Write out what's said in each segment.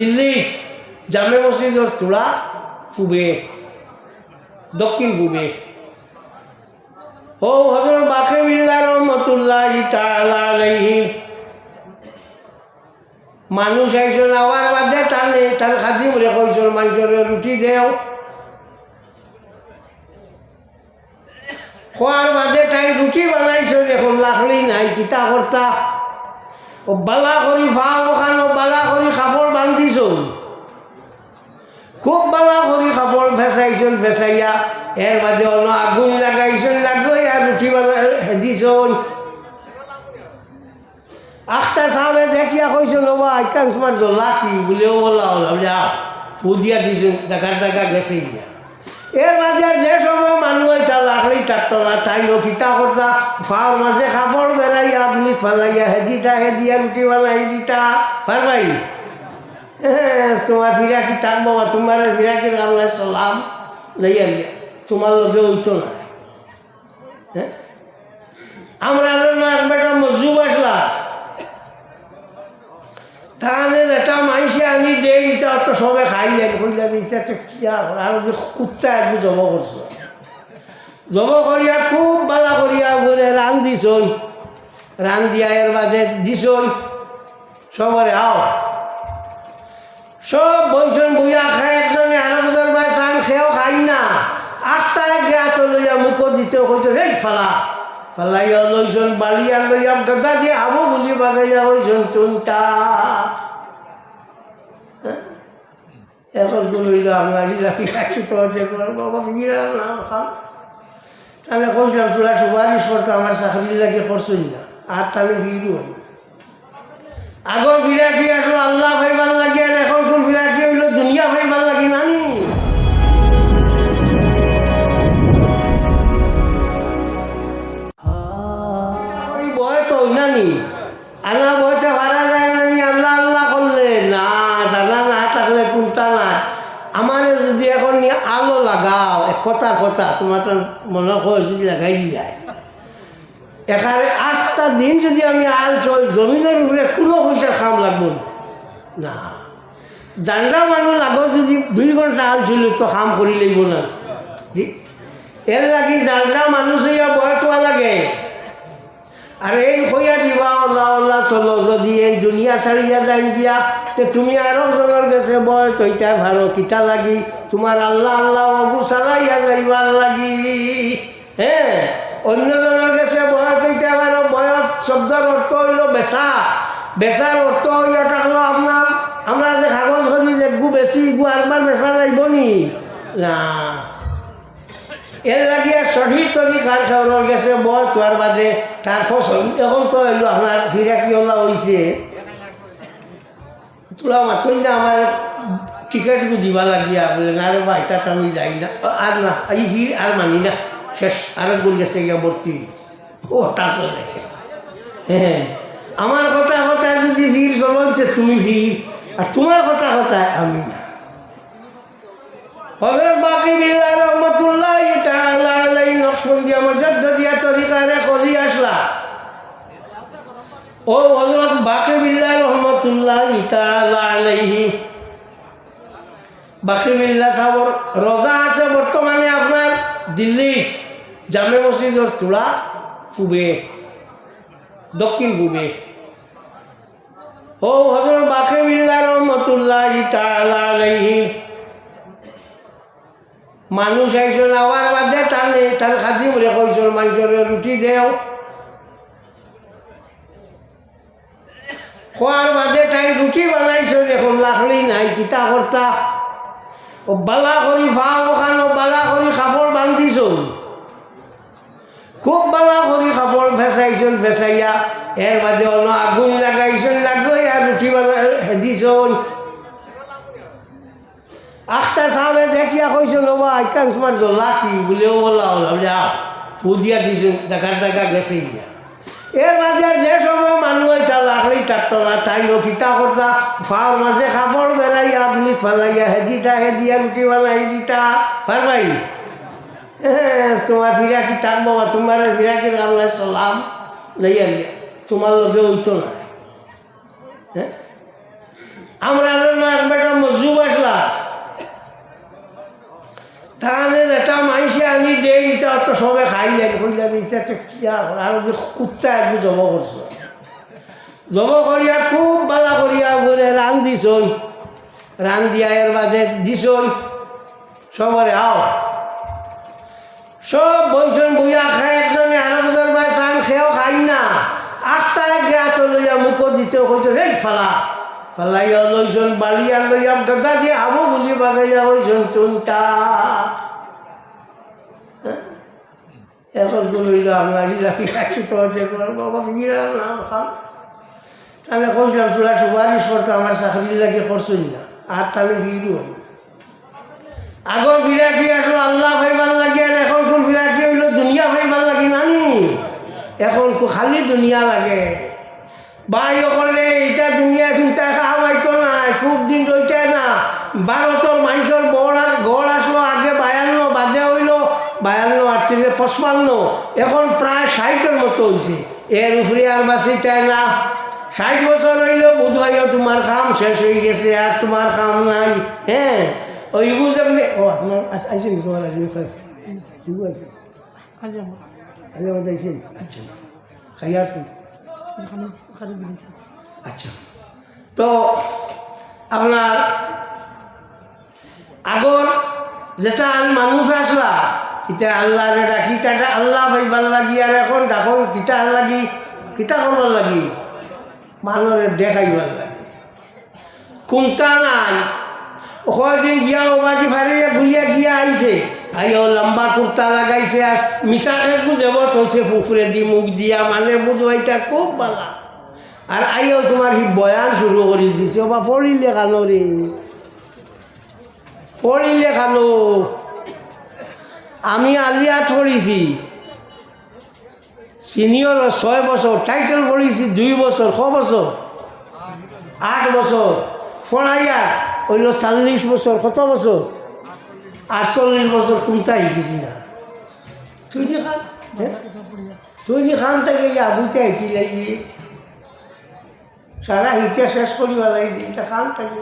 দিল্লি জামে মসজিদের চূড়া পূবে, দক্ষিণ পূবে। ও হযরত বাকেবিল্লাহ রহমতুল্লাহি তাআলা আলাইহি মানুষ একজন আওয়ার বাদে টানে তার খাদিম রে কইছিল মানুষের রুটি দেও, খোয়ার বাদে তাই রুটি বানাইছ, এখন লাকড়ি নাই, কিতা করতা? ও বালা করি ফাও ওখান বালা করি কাপড় বান্ধিছ, খুব বালা করি কাপড় ফেসাইছন, ফেসাইয়া এর বাদে অন্য আগুন লাগাইছন, লাগাই আর রুটি বানাই দিছন। আখটা সামনে দেখিয়া কইছন বাবা আইকান তোমার জ্বলা কি বলেও বলা হলাম যা পুদিয়া দিছন, জায়গার জায়গা গেছে গিয়া। এর মাঝে যে সময় মানুষ এটা লাকড়ি থাকতো না, তাই নখিতা করতা ফাওয়ার মাঝে কাপড় বেড়াইয়া আপনি ফেলাইয়া হেদিয়া রুটি বানাই দিতা পারবাই। তোমার ফিরাকি থাকবো বা তোমার ফিরাকির কামলা চলাম যাইয়া গিয়া তোমার লোকে হইতো না। আমরা বেটা মজুব আসলা তাহলে যেটা মানুষে আমি দেই এটা তো সবে খাইলেন কইলেন এটা তো কি আর যে কুত্তা একটু জমা করছো, জমা করিয়া খুব বালা করিয়া বলে রান দিছন, রান দিয়া এর বাদে দিছন সবরে আও সব বইছন, বইয়া খায় একজনে আরেকজন ভাই চান সেও খাই না, আটটা এক হাত লইয়া মুখ দিতে কইছন এই ফালা ফালাইয়া লইছন, বালিয়া লইয়া গাদা দিয়ে হাবো গুলি বাগাইয়া হইছন তুনটা এখন লইল আমরা ফিরাকি তো বাবা ফিরা না খান। তাহলে কইলাম তোরা সুপারিশ করতো আমার চাকরির লাগে করছই না, আর তাহলে ফিরু আগর ফিরাকি আসলো আল্লাহ ভাইবার লাগে, আর এখন কোন ফিরাকি হইল দুনিয়া ভাইবার লাগে নানি। বয় তো নানি আল্লাহ বয়টা ভাড়া যায় নানি, আল্লাহ আল্লাহ করলে না জানা না থাকলে কোনটা না। আমার যদি এখন আলো লাগাও কথা তোমার তো মনে হয় যদি লাগাই যায় এখানে 8টা দিন যদি আমি আল চল জমিনের উপরে কোনো পয়সা খাম লাগবো না। জানরা মানুষ আগত যদি 2 ঘন্টা আল ছিল তো কাম করি লাগব না, এর লাগি জানরা মানুষ হইয়া বয়তোয়া লাগে। আর এই কইয়া দিবা আল্লাহ আল্লাহ চলো, যদি এই দুনিয়া ছাড়িয়া যাই গিয়া যে তুমি আরো জনের কাছে বয়স হইতে ভালো কিতা লাগি তোমার আল্লাহ আল্লাহ অবু চালাইয়া যাইবার লাগি। হ্যাঁ, অন্য জনের কাছে বয়স হইতে পারো, বয়স শব্দের অর্থ হইল বেচা, বেচার অর্থ হইয়া থাকলো আপনার আমরা যে কাগজ করি যে গু বেশি গু আরবার বেচা যাইব নি না। এর লাগিয়া সহি তরিকার সৌরের গেছে বয় তোয়ার বাদে তার ফসল এখন তো এলো আপনার ফিরাকি ওলা হয়েছে তোলা মাত্র না আমার টিকিটগুলো দিবা লাগিয়া বলে না রে ভাই তাতে আমি যাই না, আর না এই ভিড় আর মানি না, শেষ আরেক গুল গেছে গিয়া ভর্তি ও তার দেখে। হ্যাঁ, আমার কথা যদি ভিড় চলছে তুমি ভিড়, আর তোমার কথা আমি না। হযরত বাকেবিল্লাহ রহমতুল্লাহি তাআলা আলাইহি নকশবন্দিয়া মুজাদ্দিদিয়া তরিকারে কলি আসলা। ও হযরত বাকেবিল্লাহ রহমতুল্লাহি তাআলা আলাইহি বাকেবিল্লাহ সাহেবের রোজা আছে বর্তমানে আপনার দিল্লি জামে মসজিদের চূড়া পূবে, দক্ষিণ পূবে। ও হযরত বাকেবিল্লাহ রহমতুল্লাহি তাআলা আলাইহি মানুষ একজন আওয়ার বাদে টানে তার খাদিম রে কইছিল মানুষের রুটি দেও, খোয়ার বাদে তাই রুটি বানাইছ, এখন লাকড়ি নাই, কিতা করতা? ও বালা করি ফাও ওখান বালা করি কাপড় বান্ধিছ, খুব বালা করি কাপড় ফেসাইছন, ফেসাইয়া এর বাদে অন্য আগুন লাগাইছন, লাগাই আর রুটি বানাই দিছন। আখটা সামনে দেখিয়া কইছন বাবা আইকান তোমার জ্বলা কি বলেও বলা হলাম যা পুদিয়া দিছন, জায়গার জায়গা গেছে গিয়া। এর মাঝে যে সময় মানুষ এটা লাকড়ি থাকতো না, তাই নখিতা করতা ফাওয়ার মাঝে কাপড় বেড়াইয়া আপনি ফেলাইয়া হেদিয়া রুটি বানাই দিতা পারবাই। তোমার ফিরাকি থাকবো বা তোমার ফিরাকির কামলা চলাম যাইয়া গিয়া তোমার লোকে হইতো না। আমরা দেয় এটা তো সবে খাইলেন কইলেন এটা তো আর যে কুত্তা একটু জমা করছে জমা করিয়া খুব ভালো করিয়া বলে রান দিছন রান দিয়া এর বাদে দিছন সবরে আও সব বইছন বইয়া খায় একজনে আরেকজন ভাই চান সেও খাই না আটটা গেত লইয়া মুখ দিতে কইছো রে ফালা ফালাইয়া লইছন বালিয়া লইয়া গাদা দিয়ে আবো গুলি বাগাইয়া হইছন তুনটা এখন লইল আমরা রাখি রাখি তো বাবা ফিরা না খাম তাহলে কইলাম তোরা সুপারিশ করতো আমার চাকরির লাগে করছই না আর তাহলে ফিরু আগর ফিরাকি আসলো আল্লাহ ভাইবার লাগে আর এখন কোন ফিরাকি হইল দুনিয়া ভাইবার লাগে নানি এখন খালি দুনিয়া লাগে বাই করলে এটা দুনিয়া চিন্তা খাওয়াইতো না খুব দিন রইতে না ভারতের মানুষের গড় আসলো আগে 52 বাদে হইল 52 আর 55 এখন প্রায় 60-এর মতো হয়েছে এর উপরে আর বাসি চায় না 60 বছর হইল বুধবাইও তোমার কাম শেষ হয়ে গেছে আর তোমার কাম নাই হ্যাঁ ওই বুঝেমনি ও আপনার আইসেন তোমার আইসেন আচ্ছা খাইয়া আসেন আচ্ছা তো আপনার আগর যেটা মানুষ আসলা এটা আল্লাহ ডাকি তাটা আল্লাহ ভাইবার লাগি আর এখন ডাকো কিতা লাগি কিতা করবার লাগি মানুষের দেখাইবার লাগে কুমতা নাই ওদিন গিয়া ওবাদি ফারিয়া ঘুরিয়া গিয়া আইছে আইও লম্বা কুর্তা লাগাইছে আর মিশাকে গুজেবত হয়েছে ফুফুরে দি মুখ দিয়া মানে বুঝবাইটা খুব ভালা আর আইও তোমার বয়ান শুরু করে দিছে বা পড়িলে কানো রে পড়িলে কানো আমি আলিয়াত পড়িছি সিনিয়র 6 বছর টাইটেল পড়িছি 2 বছর 6 বছর 8 বছর পড়াইয়া হইল 40 বছর কত বছর 48 বছর কোনটাই গেছি না তুই খান থেকে বুঝতে কি লাগি সারা হিটা শেষ করিবা লাগি দিনটা খান থাকে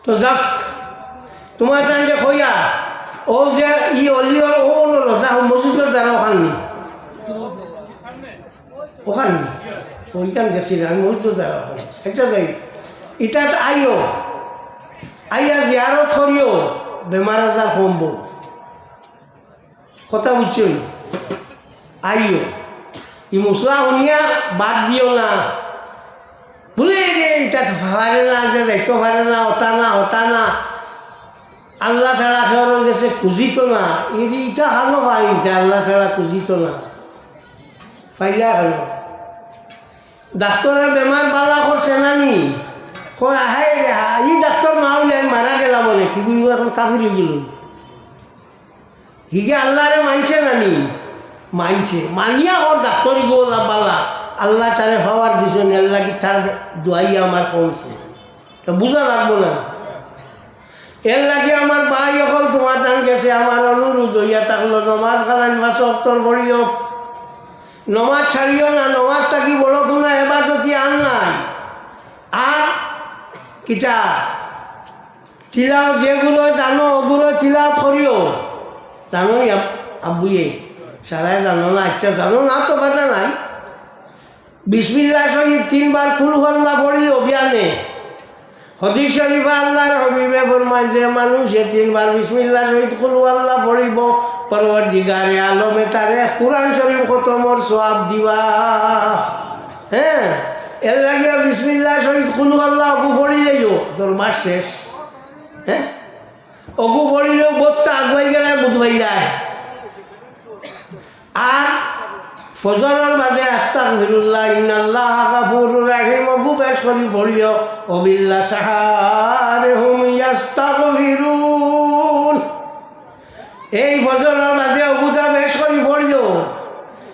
তো যাক তোমার টাইমে কইয়া ও যে ই অলিওর ও রোজা মসজিদের দ্বারা ওখানে ওইখান দেখছিলাম আমি মসজিদের দ্বারা ওখানে একটা যাই এটা আইও আইয়া জিয়ারত করিও বেমার আজার কমব কথা বুঝছেন আইও ই মশলা শুনিয়া বাদ দিও না বলে যে এটা পারে না যে যাইতে পারে না হতা না আল্লাহ ছাড়া কেউ গেছে খুঁজিত না এর ইটা খানো পাই আল্লাহ ছাড়া খুঁজিত না পাইলা খানো ডাক্তারে বেমার বালা করছে নানি কয় হাই ই ডাক্তার না হইলে আমি মারা গেলাম বলে কি করব এখন কাফির হয়ে গেল হিগে আল্লাহরে মানছে নানি মানছে মানিয়া ওর ডাক্তারি গোলা বালা আল্লাহ তারে পাওয়ার দিছেন আল্লাহ কি তার দোয়াই আমার কমছে তা বুঝা লাগবো না এর লাগে আমার ভাই অকল তোমার টান গেছে আমার অনুরোধ হইয়া থাকলো নমাজ খালান বা সপ্তর পড়িও নমাজ ছাড়িও না নমাজ থাকি বড় কোনো এবাদতি আন নাই আর কিটা চিলাও যেগুলো জানো ওগুলো চিলাও করিও জানো আব্বুয়ে সারাই জানো না আচ্ছা জানো না তো কথা নাই বিসমিল্লাহ শরীফ 3 বার কুল আল্লাহ পড়িও বিয়ানে হদিস শরীফে আল্লাহর হবিবে ফরমান যে মানুষে 3 বার বিসমিল্লাহ শরীফ কুল আল্লাহ পড়িব পরবর্তীকারে আলমে তারে কুরআন শরীফ খতমর সওয়াব দিবা হ্যাঁ এর লাগিয়া বিসমিল্লাহ শরীফ কুল আল্লাহ অগু পড়িলেও তোর মাস শেষ হ্যাঁ অগু পড়িলেও বোধটা আগুয়াই গেলে বুঝবাই যায় আর ফজরের বাদে আস্তাগফিরুল্লাহ ইন্নাল্লাহ গাফুরুর রাহিম অগু বেশ করি পড়িও ওবিল্লা সাহারহুম ইয়াস্তাগফিরুন এই ফজরের বাদে অগুটা বেশ করি পড়িও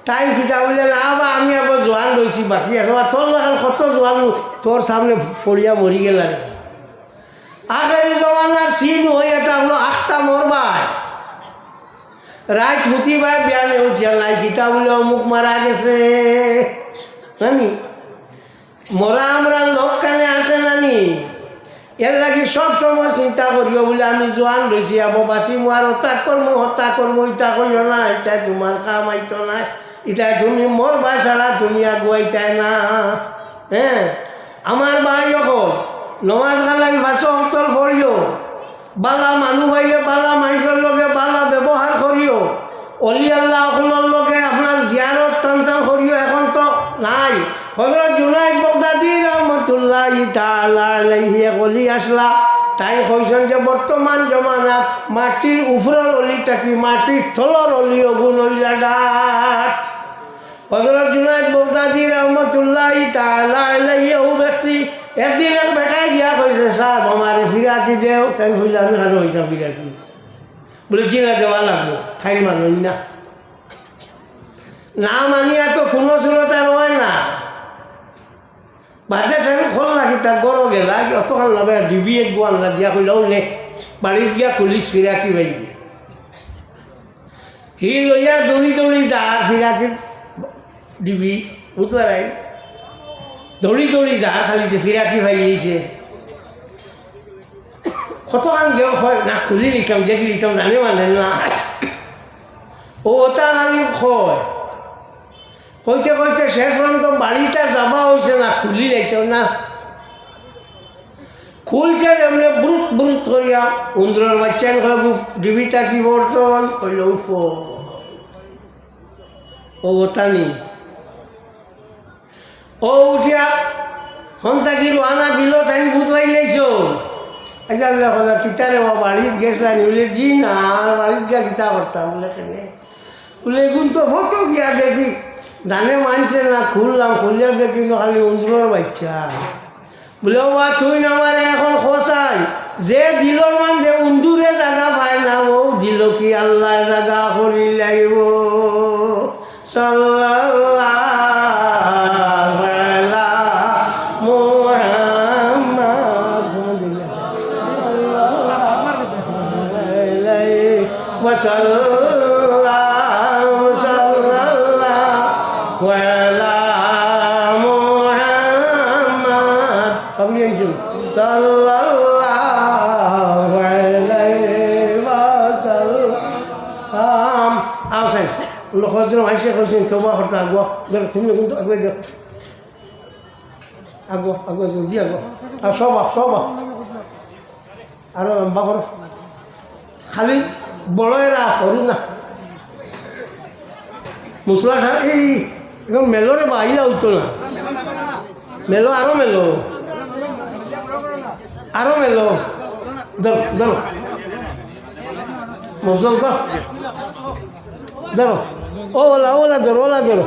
টাইম কিতা বললে না বা আমি আবার জোয়ান রয়েছি বাকি আছে বা তোর লাগাল কত জোয়ান তোর সামনে ফড়িয়া মরি গেল আখেরি জমানার সিন হয়ে থাকলো আখটা মরবাই রাত ফুটি ভাই বিয়ানে উঠিয়া নাই কিতা বলে অমুক মারা গেছে নানি মরা আমরা লোক কানে আসে নানি এর লাগি সব সময় চিন্তা করিও বলে আমি জোয়ান রয়েছি বাসি মো আর হত্যা করবো ইটা করিও না, এটা তোমার কাম আইতো না, এটা তুমি মরবা ছাড়া তুমি আগুয়াইতাই না। হ্যাঁ, আমার ভাই যখন নমাজ কালাম 5 ওয়াক্ত পড়িও, বালা মানুষ ভাইলে বালা মানুষের লগে বালা ব্যবহার করিও, অলি আল্লাহ অকলের লগে আপনার জিয়ারত টান করিও। এখন তো নাই। হযরত জুনায়েদ বাগদাদী রহমতুল্লাহি তাআলা আলাইহি অলি আসলা, তাই কইছেন যে বর্তমান জমানাত মাটির উপরের অলি থাকি মাটির তলর অলি অগুণ হইলা ডাট। হযরত জুনায়েদ বাগদাদী রহমতুল্লাহি তাআলা আলাইহি ও ব্যক্তি একদিন এক বেটায় গিয়া কইছে, সাহেব আমারে ফিরাকি দেও। তাই হইলা আমি হানো হইতাম ফিরাকি বলে চিনা দেওয়া লাগবো, ঠাই মানুষ না মানিয়া তো কোনো সুরতা রয় না। বাজে টাইম খোল নাকি তার গরো গেলা অতখান লাভে ডিবি এক গোয়াল্লা দিয়া কইলাও নে বাড়িত গিয়া খুলিস ফিরাকি বাইবি। হি লইয়া দৌড়ি যা ফিরাকির ডিবি বুধবার দৌড়ি যা খালি যে ফিরাকি ভাই গিয়েছে কতখান গেও হয় না খুলি লিখাম দেখি লিখাম জানে মানে না। ও ওটা খালি হয় কইতে শেষ পর্যন্ত বাড়িটা যাবা হয়েছে না খুলি লাগছে না, খুলছে যেমনি ব্রুত করিয়া উন্দ্রের বাচ্চান ডিবিটা কি বর্তন কইল উফ ও ওটানি ও উঠিয়া হন্তাকি রানা দিল তাই বুঝবাই লাইছ। আচ্ছা কিতারে বাড়িত গেছিলাম বলে জি না বাড়িত গিয়া কিতা করতাম বলে কেনে বলে এগুন তো ফটো গিয়া দেখি জানে মানছে না, খুললাম খুললে দেখি খালি উন্দুরের বাচ্চা। বলে ও বা তুই নামারে এখন খোসাই যে দিলর মান যে উন্দুরে জায়গা পায় না ও দিল কি আল্লাহ জায়গা করি লাগিব। সাল্লাল্লাহু আলা মুহাম্মাদ আইসে কইছেন তোবা করতে আগো তুমি কিন্তু আগে দেখ আগো জলদি আগো আর সব আরো লম্বা করো, খালি বড় এরা করি না মশলা এই একদম মেলোরে বাহিলা উঠতো না মেলো আরো মেলো ধরো মশল ধরো ওলা ধরো ধরো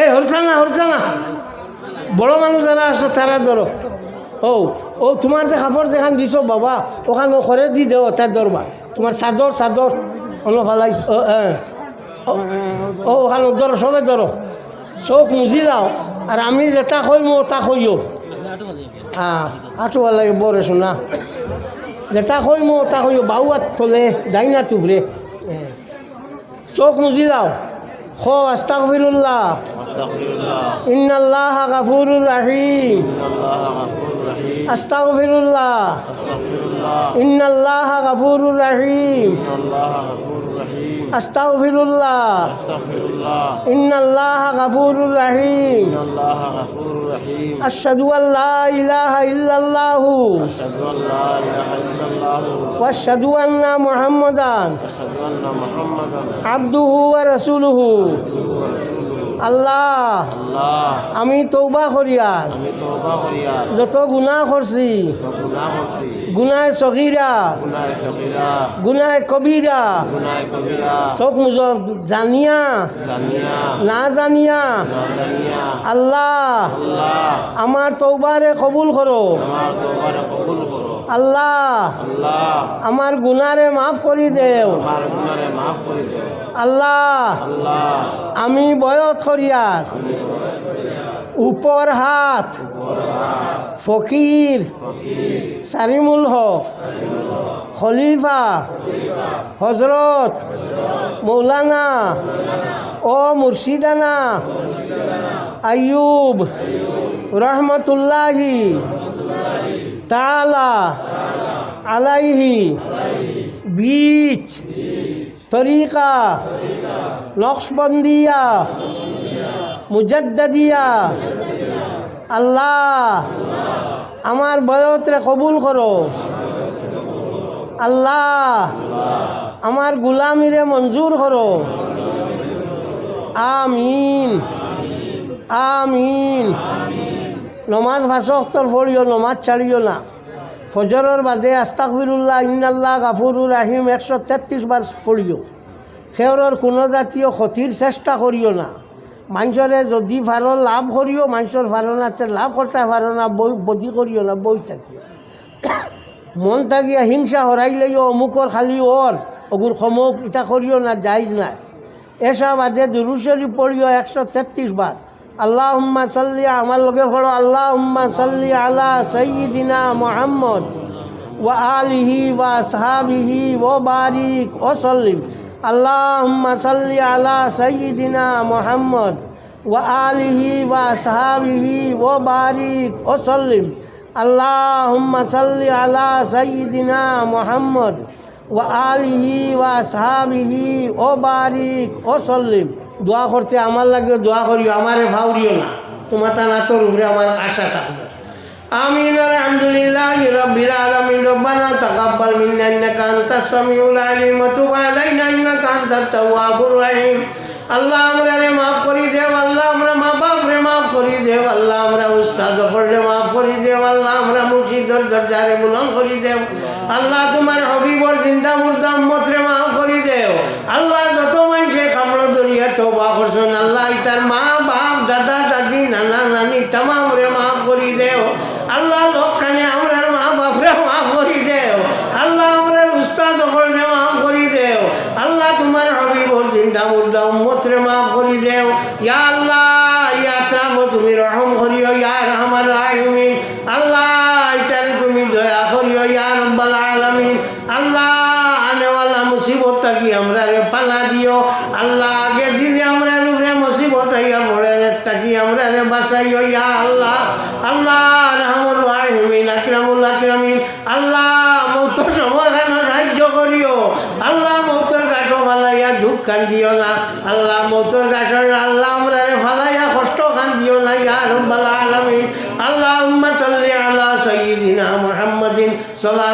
এই হরছা না বড় মানুষ যারা আসো তারা ধরো। ও তোমার যে কাপড় যেখান দিছ বাবা ওখানে ঘরে দি দেও তার ধরবা, তোমার চাদর অন্য ভালাই ওখানে ধরো সবে ধরো, চোখ মুজি দাও আর আমি যেটা কইম ওটা কইও। আঁটুয়া লাগে বরে শোনা যেটা কইম ওটা কইও, বাউ আর থলে যাই না তুবরে চোখ মুজি দাও। খো আস্তাগফিরুল্লাহ ইন্নাল্লাহা গাফুরুর রহিম আস্তাগফিরুল্লাহ ইন্নাল্লাহা গাফুরুর রহিম আস্তাগফিরুল্লাহ ইন্নাল্লাহা গাফুরুর রহিম আশহাদু আল্লা ইলাহা ইল্লাল্লাহু ওয়া আশহাদু আন্না মুহাম্মাদান আবদুহু ওয়া রাসূলুহু। আল্লাহ আমি তওবা করিয়ার যত গুনাহ করছি, গুনাহ সগীরা গুনাহ কবিরা সব মুজব জানিয়া না জানিয়া আল্লাহ আমার তওবারে কবুল করো। আল্লাহ আমার গুনারে মাফ করি দেও। আল্লাহ আমি বয়ত করিয়ার উপর হাত ফকির সারিমুল হক খলিফা হজরত মৌলানা ও মুর্শিদানা আইয়ুব রহমতুল্লাহি তাআলা আলাইহি বীজ তরিকা নকশবন্দিয়া মুজাদ্দিদিয়া আল্লাহ আমার বয়তরে কবুল করো। আল্লাহ আমার গুলামিরে মঞ্জুর করো। আমিন আমিন। নমাজ 5 ওয়াক্ত পড়িও, নমাজ ছাড়িও না। ফজরের বাদে আস্তাগফিরুল্লাহ ইন্নাল্লাহ গাফুরুর রাহিম 133 বার পড়িও। খেয়রের কোনো জাতীয় ক্ষতির চেষ্টা করিও না। মানুষরে যদি ভালো লাভ করিও, মানুষের ভালো না লাভ করতে পারো না, বদি করিও না, বই থাকিও। মন থাকিয়া হিংসা হরাইলেও অমুকর খালি ওর অগুর সমুক ইটা করিও না, জায়জ নাই। এসব বাদে দুরূদ শরীফ পড়িও 133 বার। আল্লাহুম্মা সাল্লি, আমার লগে পড়ো, আল্লাহুম্মা সাল্লি আলা সাইয়্যিদিনা মুহাম্মদ ওয়া আলিহি ওয়া আসহাবিহি ওয়া বারিক ওয়া সাল্লিম। আল্লাহুম্মা সাল্লি আলা সাইয়্যিদিনা মুহাম্মদ ওয়া আলিহি ওয়া আসহাবিহি ওয়া বারিক ওয়া সাল্লিম। আল্লাহুম্মা সাল্লি আলা সাইয়্যিদিনা মুহাম্মদ ওয়া আলিহি ওয়া আসহাবিহি ওয়া বারিক ওয়া সাল্লিম। দোয়া করতে আমার লাগে দোয়া করিও, আমারে ফাউরিও না। তোমার তা নাতর উপরে আমার আশা থাকবে। আমিন। আলহামদুলিল্লাহি রাব্বিল আলামিন। রব্বানা তাকাব্বাল মিন্না ইন্নাকা আনতাস সামিউল আলিম ওয়া তুব আলাইনা ইন্নাকা আনতাত তাওয়াবুর রহিম। আল্লাহ আমরারে মাফ করি দেও, আল্লাহ আমরা মা বাপরে মাফ করি দেও, আল্লাহ আমরা উস্তাদ করলে মাফ করি দেও, আল্লাহ আমরা মুর্শিদর দরজারে বুলন্দ করি দেও। আল্লাহ তোমার হবিবর জিন্দা মুর্দা উম্মতরে মাফ করি দেও। আল্লাহ যত মানুষে কাপড় দরিয়া তওবা করছেন, আল্লাহ ইতার মা বাপ দাদা দাদি নানা নানি তামামরে মাফ করি দেও। আল্লাহ লোকখানে আমরার মা বাপরে মাফ করি দেও। আল্লাহ আমরার উস্তাদ করলে মাফ করি দেও। আল্লাহ তোমার হবিবর জিন্দা মুর্দা উম্মতরে মাফ করি দেও। ইয়া আল্লাহ ইয়া আতরাফ তুমি রহম করিও, ইয়া রহমান রাহিমিন। আল্লাহ ইতারে তুমি দয়া করিও, ইয়া রব্বাল আলামিন। আল্লাহ আনেওয়ালা মুসিবত থাকি আমরা রে পানা দিও। আল্লাহ আগে দিদি আমরা রূপে মুসিবত আইয়া পড়ে থাকি আমরা রে বাঁচাইও, ইয়া আল্লাহ। আল্লাহ রহমান রাহিমিন আকরামুল আকরামিন। আল্লাহ মৌতর সময় কেন সাহায্য করিও। আল্লাহ মৌতর গাছও ফালাইয়া দুঃখ খান দিও না। আল্লাহ মৌতর গাছের আল্লাহ আমরা রে ফালাইয়া কষ্ট খান দিও না, ইয়া রব্বাল আলামিন। আল্লাহুম্মা সাল্লি আলা সাইয়্যিদিনা মুহাম্মাদিন সাল্লাল্লাহু